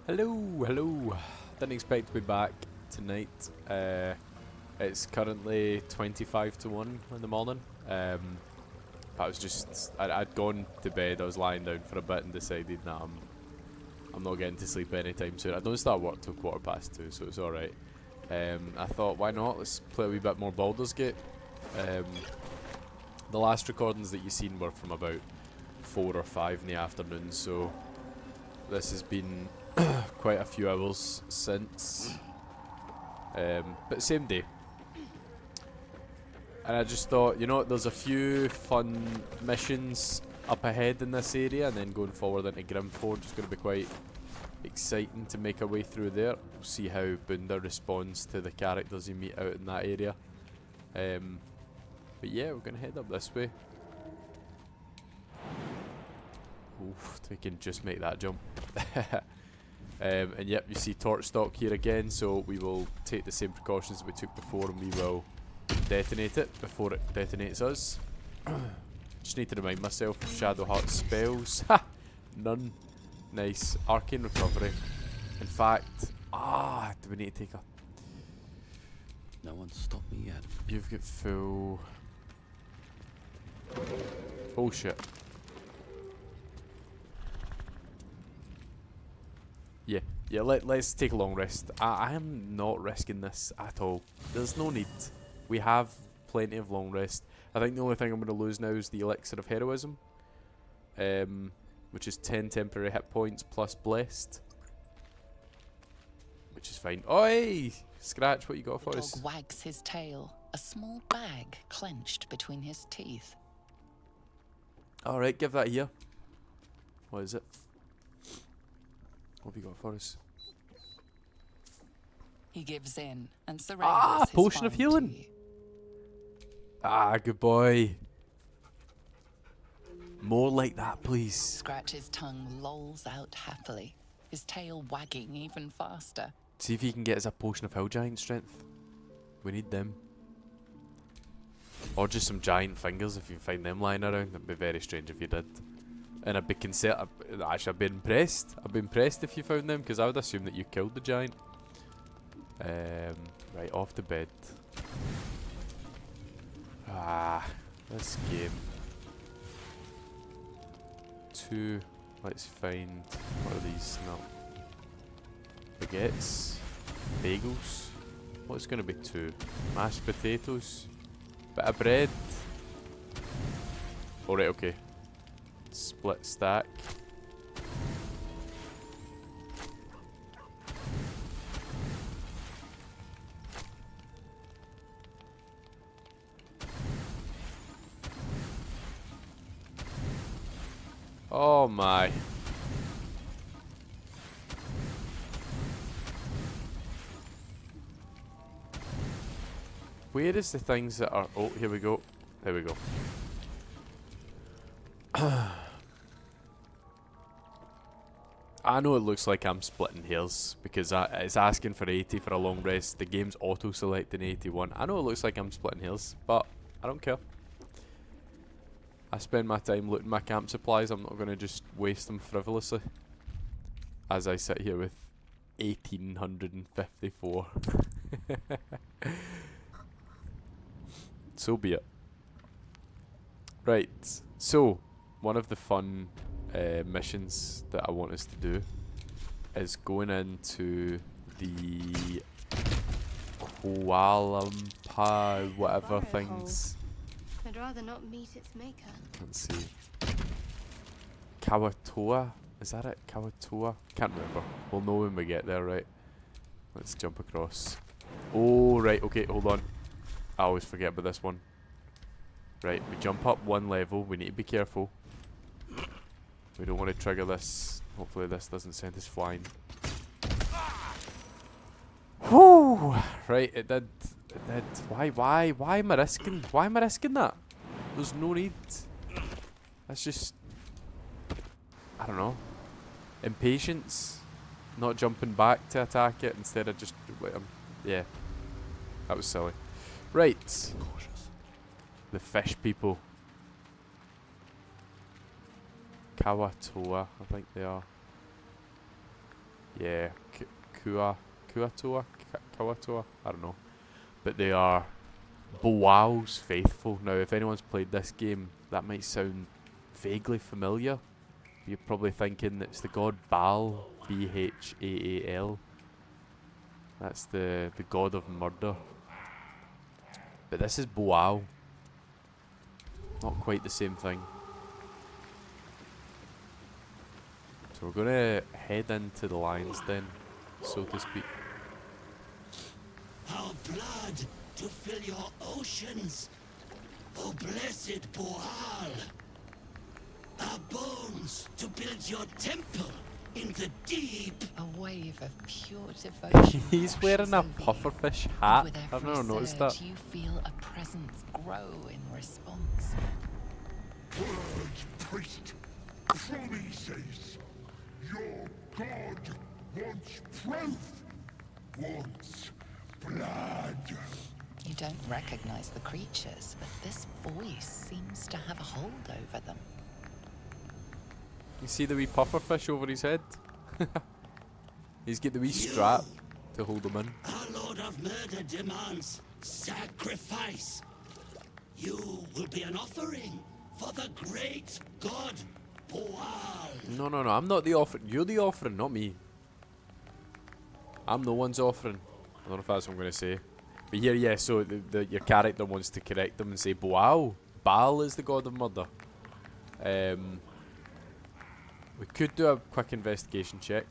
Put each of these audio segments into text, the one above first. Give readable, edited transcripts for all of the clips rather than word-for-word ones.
Hello. Didn't expect to be back tonight. It's currently 25 to 1 in the morning. I was just, I'd gone to bed, I was lying down for a bit and decided, nah, I'm not getting to sleep anytime soon. I don't start work till 2:15, so it's alright. I thought, why not? Let's play a wee bit more Baldur's Gate. The last recordings that you've seen were from about 4 or 5 in the afternoon, so this has been quite a few hours since. But same day. And I just thought, you know, there's a few fun missions up ahead in this area, and then going forward into Grimforge is going to be quite exciting to make our way through there. We'll see how Bunda responds to the characters you meet out in that area. But yeah, we're going to head up this way. Oof, we can just make that jump. And yep, you see torch stock here again, so we will take the same precautions that we took before, and we will detonate it before it detonates us. Just need to remind myself of Shadow Heart spells. Ha! None. Nice. Arcane recovery. In fact, do we need to take a... No one's stopped me yet. You've got full... Oh shit. Yeah, let's take a long rest. I am not risking this at all. There's no need. We have plenty of long rest. I think the only thing I'm going to lose now is the Elixir of Heroism. Which is 10 temporary hit points plus Blessed. Which is fine. Oi! Scratch, what you got for us? The dog wags his tail, a small bag clenched between his teeth. Alright, give that here. What is it? What have you got for us? He gives in and surrenders his potion of find healing. to you. Good boy. More like that, please. Scratch's tongue lolls out happily, his tail wagging even faster. See if you can get us a potion of hill giant strength. We need them. Or just some giant fingers if you find them lying around. That'd be very strange if you did. And I'd be actually, I'd be impressed. I'd be impressed if you found them, because I would assume that you killed the giant. Right, off to bed. This game. 2. Let's find, what are these? No. Baguettes. Bagels. What's going to be 2? Mashed potatoes. Bit of bread. Alright, okay. Split stack. Oh my. Where is the things that are... Oh, here we go. There we go. I know it looks like I'm splitting hairs because it's asking for 80 for a long rest. The game's auto-selecting 81. I know it looks like I'm splitting hairs, but I don't care. I spend my time looting my camp supplies. I'm not going to just waste them frivolously. As I sit here with 1854. So be it. Right, so one of the fun missions that I want us to do is going into the Mahkloompah, whatever things. I'd rather not meet its maker. Let's see. Kawatoa? Is that it? Kawatoa? Can't remember. We'll know when we get there, right? Let's jump across. Oh, right, okay, hold on. I always forget about this one. Right, we jump up 1 level. We need to be careful. We don't want to trigger this. Hopefully this doesn't send us flying. Whoo! Right, it did. It did. Why am I risking? Why am I risking that? There's no need. That's just... I don't know. Impatience. Not jumping back to attack it instead of just... yeah. That was silly. Right. Cautious. The fish people. Kawatoa, I think they are. Yeah, Kawatoa, I don't know. But they are Boao's faithful. Now, if anyone's played this game, that might sound vaguely familiar. You're probably thinking it's the god Baal, Bhaal. That's the god of murder. But this is Boao. Not quite the same thing. So we're gonna head into the lion's den, so to speak. Our blood to fill your oceans, O blessed Boal. Our bones to build your temple in the deep. A wave of pure devotion. He's wearing a washes over you, pufferfish and hat. with I've every never noticed surge, that. You feel a presence grow in response. Word priest, Promises, your god wants proof, wants blood. You don't recognize the creatures, but this voice seems to have a hold over them. You see the wee pufferfish over his head? He's got the wee strap to hold him in. Our Lord of Murder demands sacrifice. You will be an offering for the great god Boal. No, I'm not the offering. You're the offering, not me. I'm no one's offering. I don't know if that's what I'm going to say. But here, yeah, so your character wants to correct them and say, Boal, Baal is the god of murder. We could do a quick investigation check.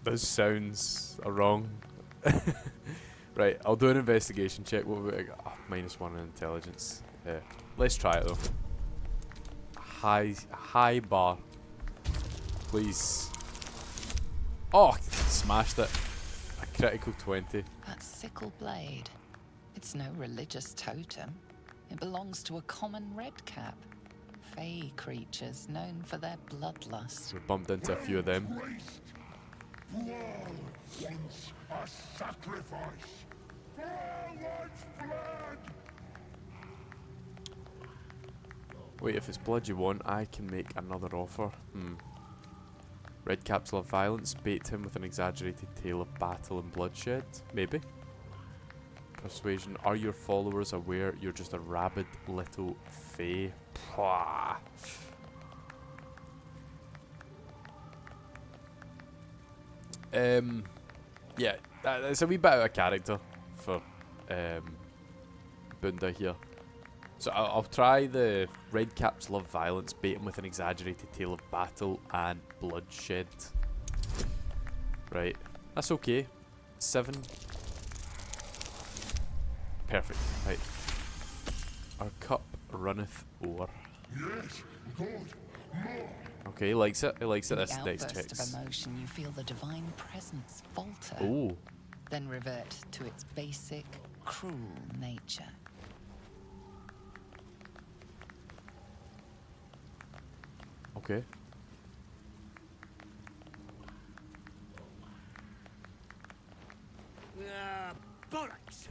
Those sounds are wrong. Right, I'll do an investigation check. What have we got? Oh, -1 in intelligence. Let's try it though. High bar. Please. Oh, smashed it. A critical 20. That sickle blade. It's no religious totem. It belongs to a common redcap. Fey creatures known for their bloodlust. We bumped into a few of them. Priest, Boal wants a sacrifice. For lifeblood. Wait, if it's blood you want, I can make another offer. Red caps love violence. Bait him with an exaggerated tale of battle and bloodshed. Maybe. Persuasion. Are your followers aware you're just a rabid little fae? Pwah. Yeah, that's a wee bit out of character for Bunda here. So I'll try the red caps love violence, bait him with an exaggerated tale of battle and bloodshed. Right, that's okay. 7. Perfect. Right. Our cup runneth over. Yes, God, more. Okay, he likes it. He likes it. In This the next outburst checks. of emotion, you feel the divine presence falter, Oh, then revert to its basic, cruel nature. okay. Bollocks!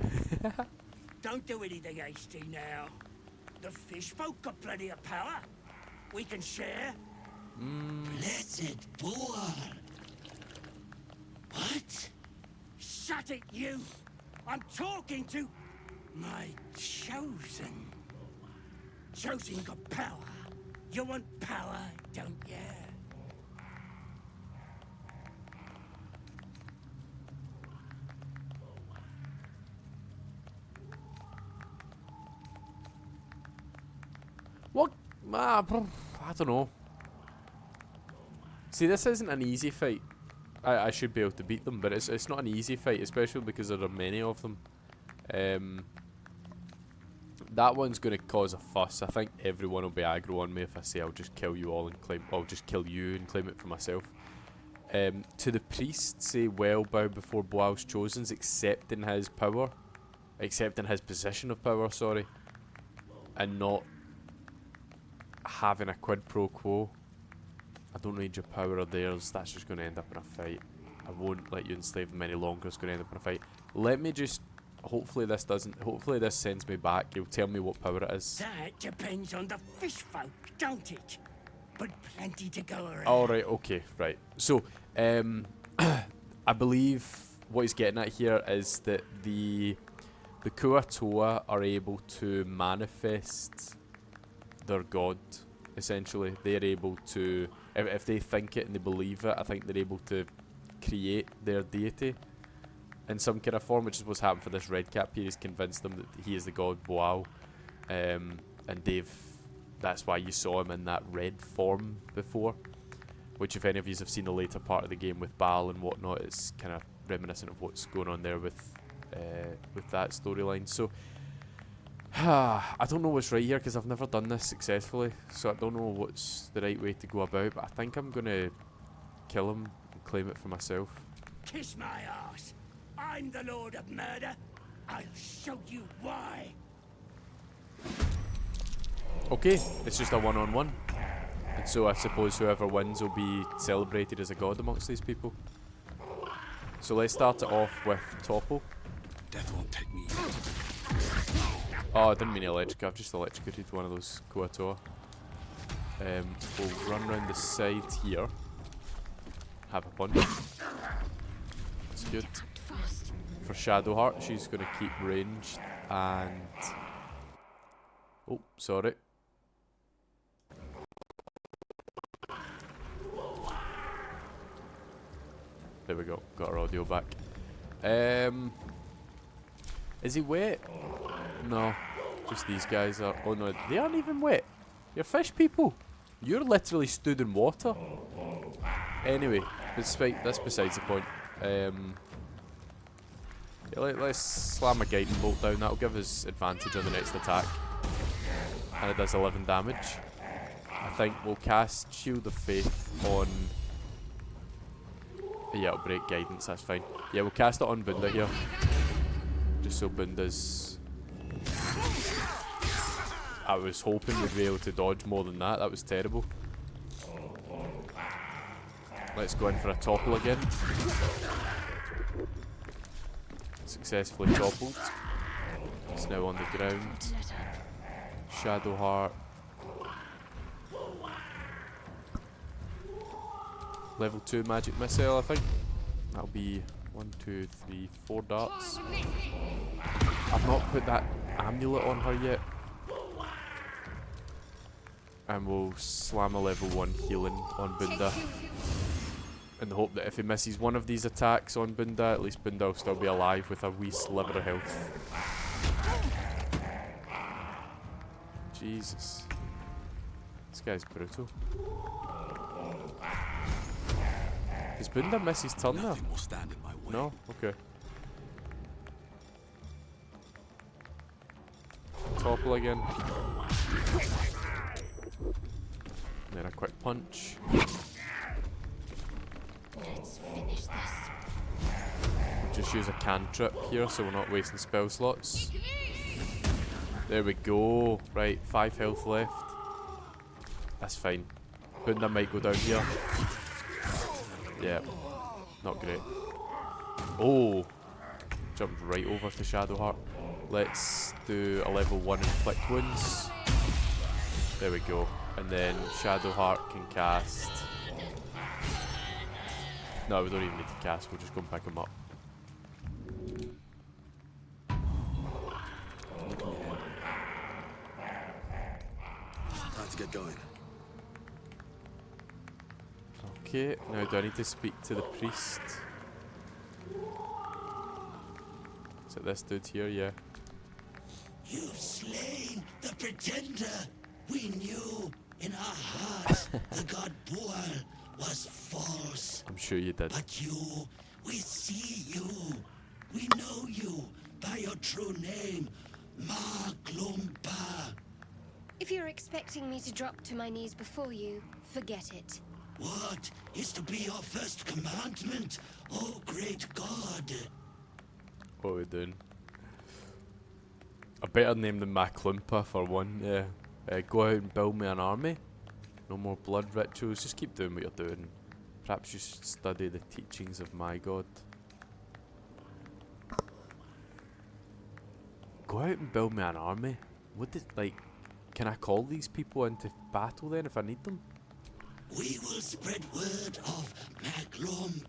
Don't do anything hasty now. The fish folk got plenty of power. We can share. Blessed Boal. What? Shut it, you! I'm talking to my chosen. Chosen got power. You want power, don't you? What? I don't know. See, this isn't an easy fight. I should be able to beat them, but it's not an easy fight, especially because there are many of them. That one's going to cause a fuss. I think everyone will be aggro on me if I say I'll just kill you all and claim. I'll just kill you and claim it for myself. To the priest, say, well, bow before Boal's chosens, accepting his power, accepting his position of power. Sorry, and not having a quid pro quo. I don't need your power or theirs. That's just going to end up in a fight. I won't let you enslave them any longer. It's going to end up in a fight. Let me just hopefully this doesn't. Hopefully this sends me back. He'll tell me what power it is. That depends on the fish folk, don't it? But plenty to go around. All right. Okay. Right. So, I believe what he's getting at here is that the Kuatoa are able to manifest their god. Essentially, they're able to, if they think it and they believe it, I think they're able to create their deity in some kind of form, which is what's happened for this red cap here. He's convinced them that he is the god Boal, and that's why you saw him in that red form before, which if any of you have seen the later part of the game with Baal and whatnot, it's kind of reminiscent of what's going on there with that storyline. So I don't know what's right here because I've never done this successfully, so I don't know what's the right way to go about, but I think I'm gonna kill him and claim it for myself. Kiss my ass. I'm the Lord of Murder. I'll show you why. Okay, it's just a one-on-one, and so I suppose whoever wins will be celebrated as a god amongst these people. So let's start it off with Topple. Death won't take me. Oh, I didn't mean electric. I've just electrocuted one of those Kuatoa. We'll run around the side here. Have a punch. That's good. For Shadowheart, she's going to keep ranged and... Oh, sorry. There we go. Got our audio back. Is he wet? No. Just these guys are... Oh no, they aren't even wet. You're fish people. You're literally stood in water. Anyway, that's besides the point. Yeah, let's slam a guiding bolt down. That'll give us advantage on the next attack. And it does 11 damage. I think we'll cast Shield of Faith on... Yeah, it'll break guidance, that's fine. Yeah, we'll cast it on Bunda here. Just so Bunda's... I was hoping we'd be able to dodge more than that. That was terrible. Let's go in for a topple again. Successfully toppled. It's now on the ground. Shadowheart. Level 2 magic missile, I think. That'll be 1, 2, 3, 4 darts. I've not put that amulet on her yet. And we'll slam a level 1 healing on Bunda. In the hope that if he misses one of these attacks on Bunda, at least Bunda will still be alive with a wee sliver of health. Jesus. This guy's brutal. Does Bunda miss his turn there? Nothing will stand in my way. No? Okay. Topple again. And then a quick punch. Let's finish this. Just use a cantrip here so we're not wasting spell slots. There we go. Right, 5 health left. That's fine. Bunda might go down here. Yeah, not great. Oh, jumped right over to Shadowheart. Let's do a level 1 inflict wounds. There we go. And then Shadowheart can cast... No, we don't even need to cast, we'll just go and pick him up. Time to get going. Okay, now do I need to speak to the priest? Is it this dude here? Yeah. You've slain the pretender. We knew in our hearts the god Boal was false. I'm sure you did. But you, we see you. We know you by your true name, Mahkloompah. If you're expecting me to drop to my knees before you, forget it. What is to be your first commandment, O great god? What are we doing? A better name than Mahkloompah for one, yeah. Go out and build me an army. No more blood rituals, just keep doing what you're doing. Perhaps you should study the teachings of my god. go out and build me an army. What did, like, can I call these people into battle then if I need them? We will spread word of Mahkloompah.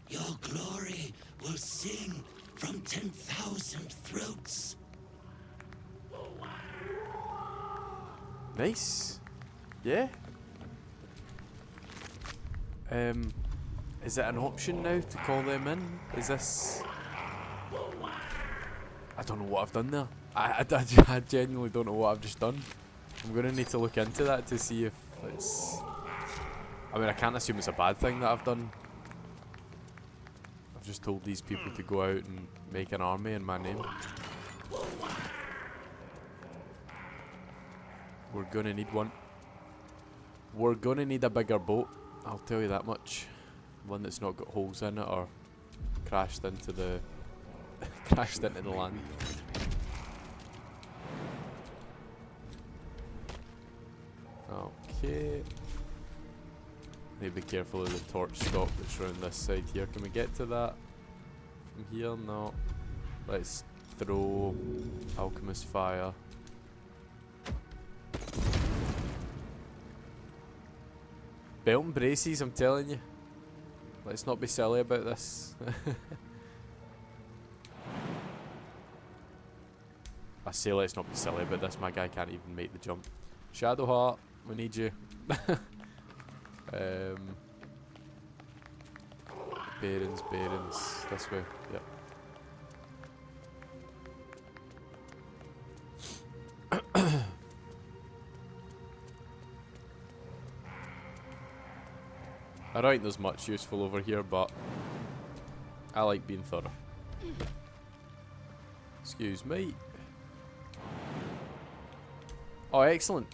Your glory will sing from 10,000 throats. Nice. Yeah. Is it an option now to call them in? Is this... I don't know what I've done there. I genuinely don't know what I've just done. I'm going to need to look into that to see if it's... I mean, I can't assume it's a bad thing that I've done. I've just told these people to go out and make an army in my name. We're going to need one. We're going to need a bigger boat. I'll tell you that much. One that's not got holes in it or crashed into the crashed into the land. Okay. Need to be careful of the torch stock that's around this side here. Can we get to that from here? No. Let's throw alchemist fire. Belt and braces, I'm telling you. Let's not be silly about this. I say let's not be silly about this, my guy can't even make the jump. Shadowheart, we need you. Bearings, this way, yep. I don't think there's much useful over here, but I like being thorough. Excuse me. Oh, excellent.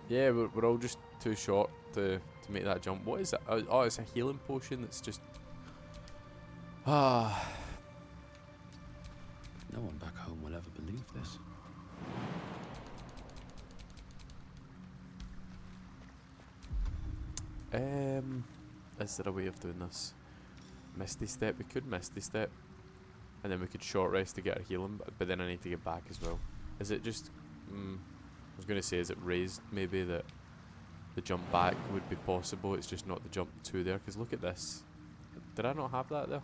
Yeah, we're all just too short to make that jump. What is it? Oh, it's a healing potion that's just... Ah. No one back home will ever believe this. Is there a way of doing this? Misty Step, we could Misty Step. And then we could short rest to get our healing, but then I need to get back as well. Is it just... I was going to say, is it raised maybe that the jump back would be possible? It's just not the jump to there, because look at this. Did I not have that there?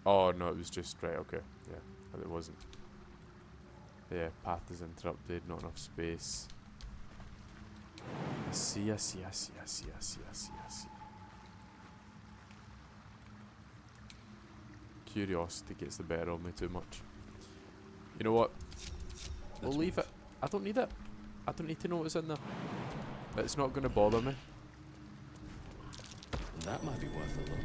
Oh no, it was just... Right, okay. Yeah, it wasn't. Yeah, path is interrupted, not enough space. I see. Curiosity gets the better of me too much. You know what? We'll leave it. I don't need it. I don't need to know what's in there. It's not going to bother me. That might be worth a look.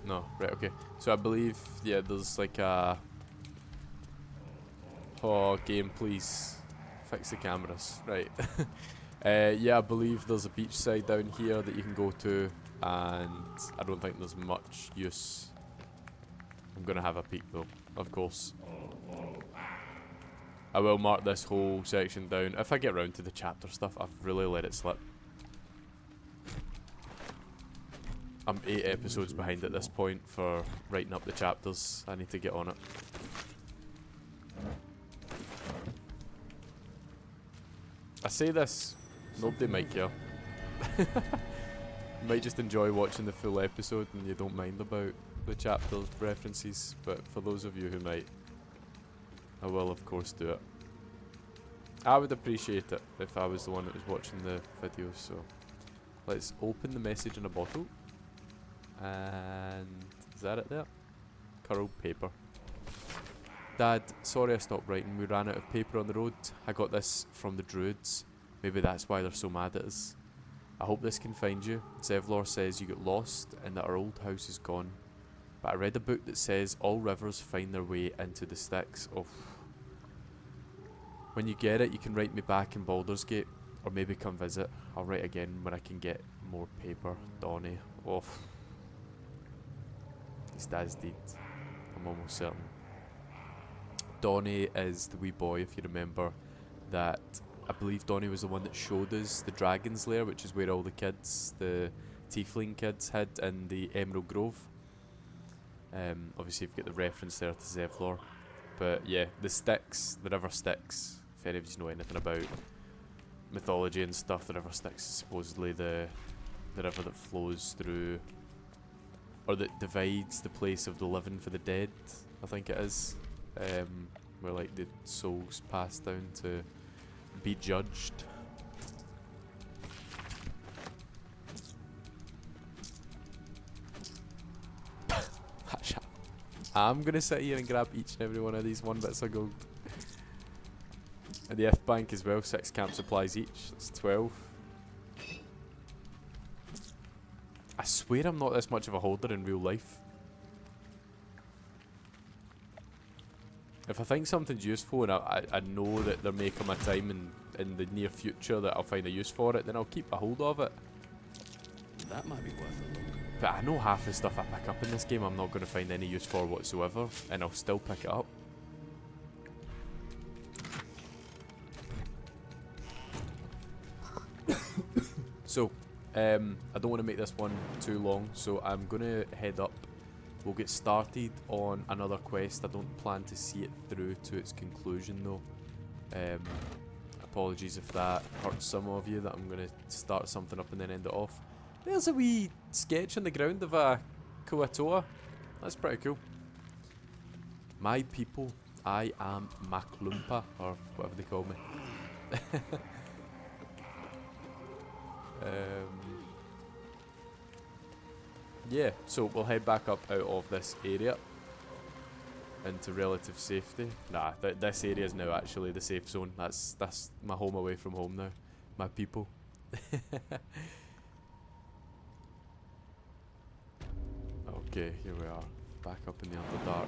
No, right, okay. So I believe, yeah, there's like a... Oh, game, please. Fix the cameras. Right. Yeah, I believe there's a beach side down here that you can go to, and I don't think there's much use. I'm going to have a peek though, of course. I will mark this whole section down. If I get round to the chapter stuff, I've really let it slip. I'm 8 episodes behind at this point for writing up the chapters. I need to get on it. I say this, nobody might care. You might just enjoy watching the full episode and you don't mind about the chapters references, but for those of you who might, I will of course do it. I would appreciate it if I was the one that was watching the videos, so let's open the message in a bottle. And is that it there? Curled paper. Dad, sorry I stopped writing. We ran out of paper on the road. I got this from the druids. Maybe that's why they're so mad at us. I hope this can find you. Zevlor says you got lost and that our old house is gone. But I read a book that says all rivers find their way into the Styx. Oh. When you get it, you can write me back in Baldur's Gate. Or maybe come visit. I'll write again when I can get more paper. Donny. Oh. His dad's dead. I'm almost certain. Donnie is the wee boy, if you remember, that I believe Donnie was the one that showed us the Dragon's Lair, which is where all the kids, the tiefling kids, hid in the Emerald Grove. Obviously you've got the reference there to Zevlor. But yeah, the Styx, the River Styx, if any of you know anything about mythology and stuff, the River Styx is supposedly the river that flows through, or that divides the place of the living for the dead, I think it is. Where like the souls pass down to be judged. I'm gonna sit here and grab each and every one of these 1 bits of gold. And the F bank as well, 6 camp supplies each, that's 12. I swear I'm not this much of a holder in real life. If I think something's useful and I know that there may come a time in the near future that I'll find a use for it, then I'll keep a hold of it. That might be worth a look. But I know half the stuff I pick up in this game I'm not going to find any use for whatsoever, and I'll still pick it up. So, I don't want to make this one too long, so I'm going to head up. We'll get started on another quest. I don't plan to see it through to its conclusion though. Apologies if that hurts some of you, that I'm going to start something up and then end it off. There's a wee sketch on the ground of a Kuatoa. That's pretty cool. My people, I am Mahkloompah, or whatever they call me. Yeah, so we'll head back up out of this area into relative safety. Nah, this area is now actually the safe zone. That's my home away from home now. My people. Okay, here we are, back up in the Underdark.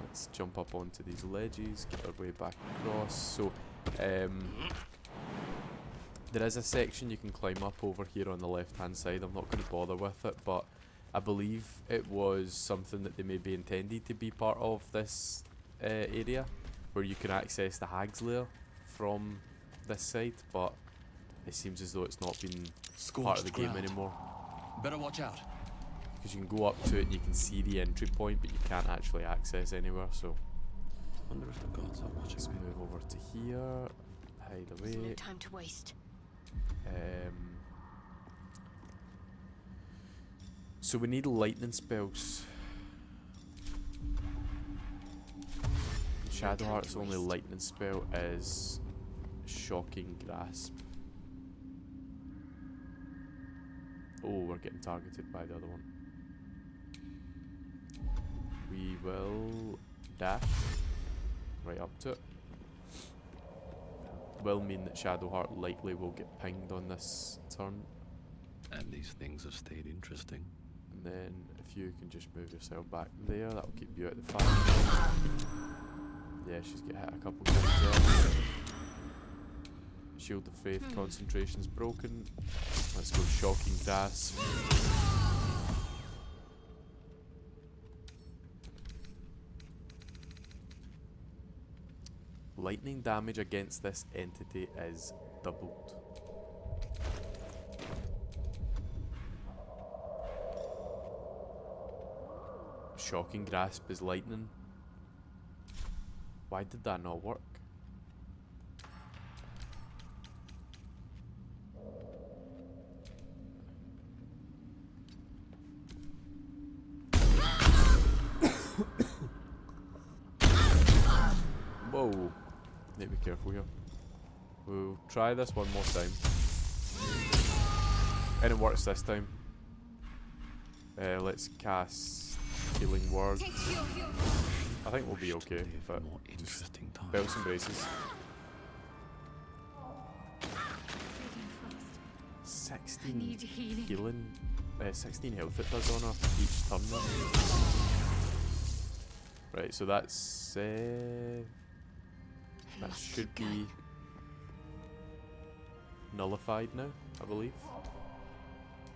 Let's jump up onto these ledges, get our way back across. So, there is a section you can climb up over here on the left hand side. I'm not going to bother with it, but I believe it was something that they maybe intended to be part of this area, where you can access the Hag's Lair from this side, but it seems as though it's not been part of the game anymore. Better watch out. Because you can go up to it and you can see the entry point, but you can't actually access anywhere, so... Wonder if the gods are watching Let's me. move over to here, hide There's no away. time to waste. So we need lightning spells. Shadowheart's only lightning spell is Shocking Grasp. Oh, we're getting targeted by the other one. We will dash right up to it. Will mean that Shadowheart likely will get pinged on this turn. And these things have stayed interesting. And then if you can just move yourself back there, that'll keep you out of the fire. Yeah, she's get hit a couple times there. Shield of Faith, concentration's broken. Let's go Shocking Grasp. Lightning damage against this entity is doubled. Shocking Grasp is lightning. Why did that not work? Whoa. Need to be careful here. We'll try this one more time. And it works this time. Let's cast Healing Word. I think we'll be okay, but more interesting time. belts and braces. 16 need healing. healing, 16 health it does on her each turn though. Right, so that's that should be nullified now, I believe.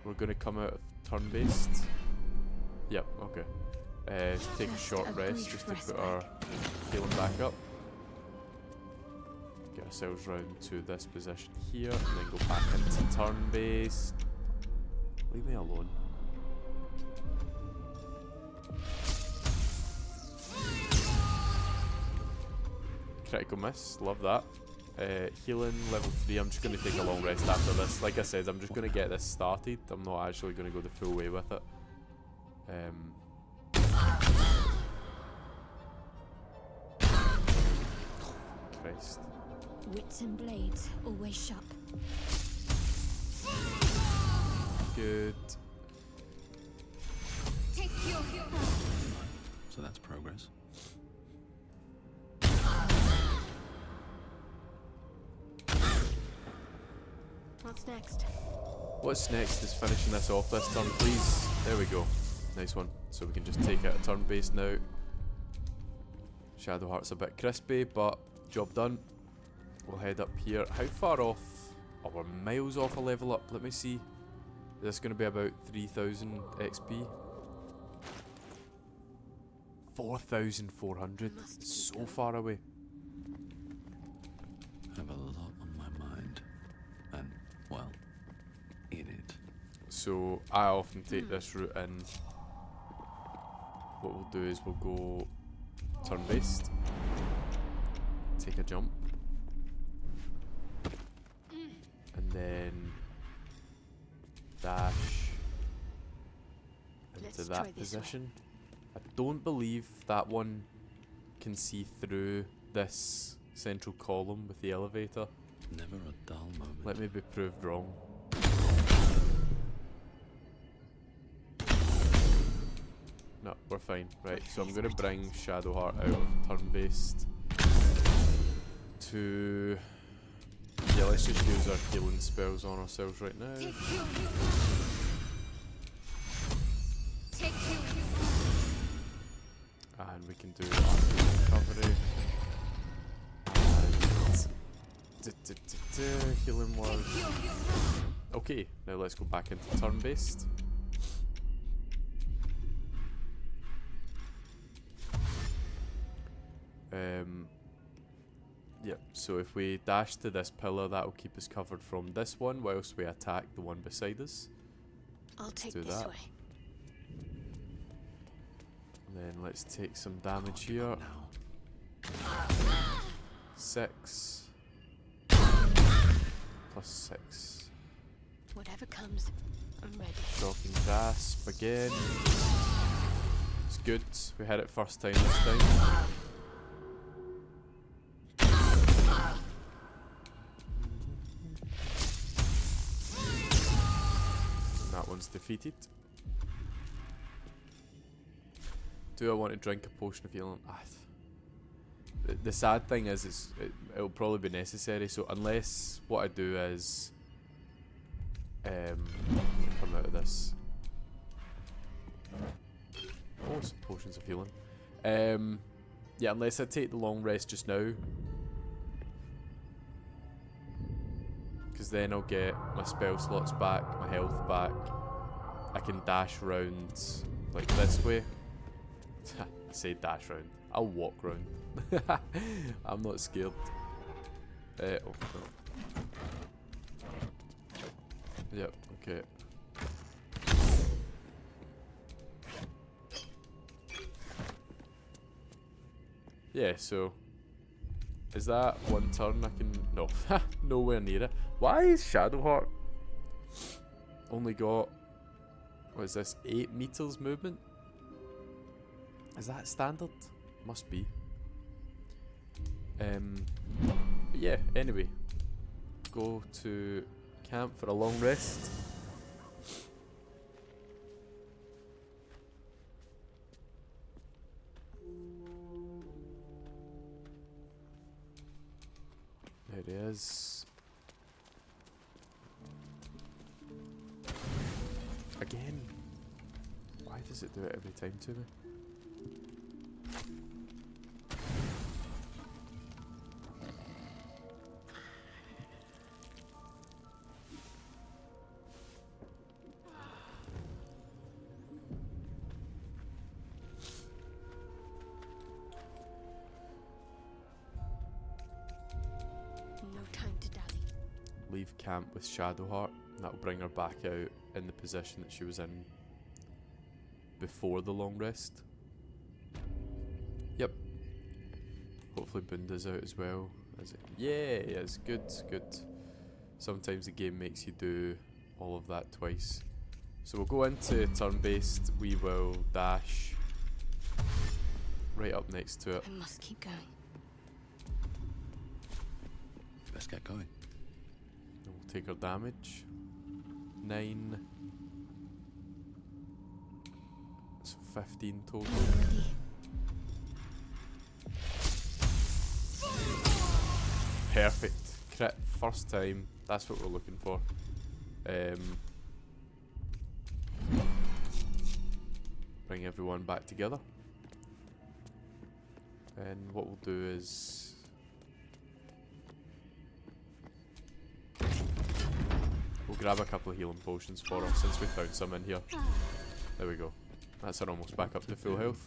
We're gonna come out of turn-based. Yep, okay. take a Just short a rest brief just to put respite. our healing back up. Get ourselves round to this position here, and then go back into turn base. Leave me alone. Critical miss, love that. Healing level 3, I'm just going to take a long rest after this. Like I said, I'm just going to get this started. I'm not actually going to go the full way with it. Christ. Wits and blades, always sharp. Good. Take your So that's progress. What's next? What's next is finishing this off this turn, please. There we go. Nice one. So we can just take out a turn base now. Shadowheart's a bit crispy, but job done. We'll head up here. How far off? Oh, we're miles off a level up. Let me see. Is this going to be about 3,000 XP? 4,400. So far away. I have a lot on my mind. And, well, in it. So I often take this route in. What we'll do is we'll go turn based. Take a jump. And then dash into Let's try that this way. position. I don't believe that one can see through this central column with the elevator. Never a dull moment. Let me be proved wrong. No, we're fine. Right, so I'm going to bring Shadowheart out of turn-based to... Yeah, let's just use our healing spells on ourselves right now. Take your And we can do recovery. And healing word. Okay, now let's go back into turn-based. Yep, so if we dash to this pillar, that will keep us covered from this one, whilst we attack the one beside us. I'll take do this that. way. And then let's take some damage here. Now. 6 plus 6. Whatever comes, I'm ready. Shocking grasp again. It's good. We had it first time this time. And that one's defeated. Do I want to drink a potion of healing? The sad thing is, it'll probably be necessary. So unless what I do is come out of this. Oh, some potions of healing. Yeah, unless I take the long rest just now, because then I'll get my spell slots back, my health back. I can dash round like this way. I say dash round. I'll walk round. I'm not scared. Oh no. Yep. Okay. Yeah, so is that one turn I can... No, nowhere near it. Why is Shadowheart only got, what is this, 8 meters movement? Is that standard? Must be. But yeah, anyway. Go to camp for a long rest. There he is. Again. Why does it do it every time to me? leave camp with Shadowheart. That'll bring her back out in the position that she was in before the long rest. Yep. Hopefully Bunda's out as well. Is it? Yeah, yes, good, good. Sometimes the game makes you do all of that twice. So we'll go into turn-based. We will dash right up next to it. I must keep going. Best get going. And we'll take our damage. 9. So 15 total. Ready. Perfect. Crit first time. That's what we're looking for. Bring everyone back together. And what we'll do is we'll grab a couple of healing potions for her since we found some in here. There we go. That's her almost back up to full health.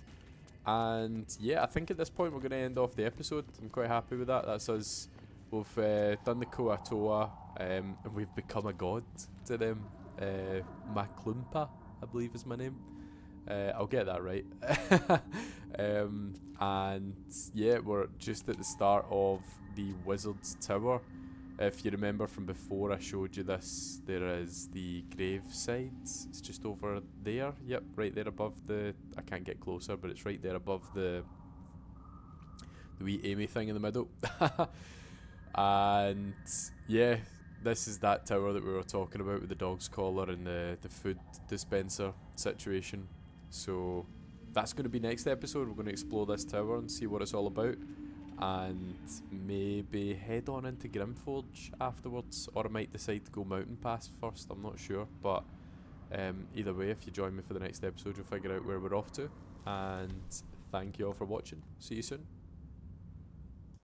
And yeah, I think at this point we're going to end off the episode. I'm quite happy with that. That's us. We've done the Koatoa, and we've become a god to them. Mahkloompah, I believe is my name. I'll get that right. And yeah, we're just at the start of the Wizard's Tower. If you remember from before I showed you this, there is the grave side. It's just over there. Yep, right there above the... I can't get closer, but it's right there above the wee Amy thing in the middle. And yeah, this is that tower that we were talking about with the dog's collar and the food dispenser situation. So that's going to be next episode. We're going to explore this tower and see what it's all about, and maybe head on into Grimforge afterwards, or I might decide to go Mountain Pass first. I'm not sure, but either way, if you join me for the next episode, you'll figure out where we're off to. And thank you all for watching. See you soon.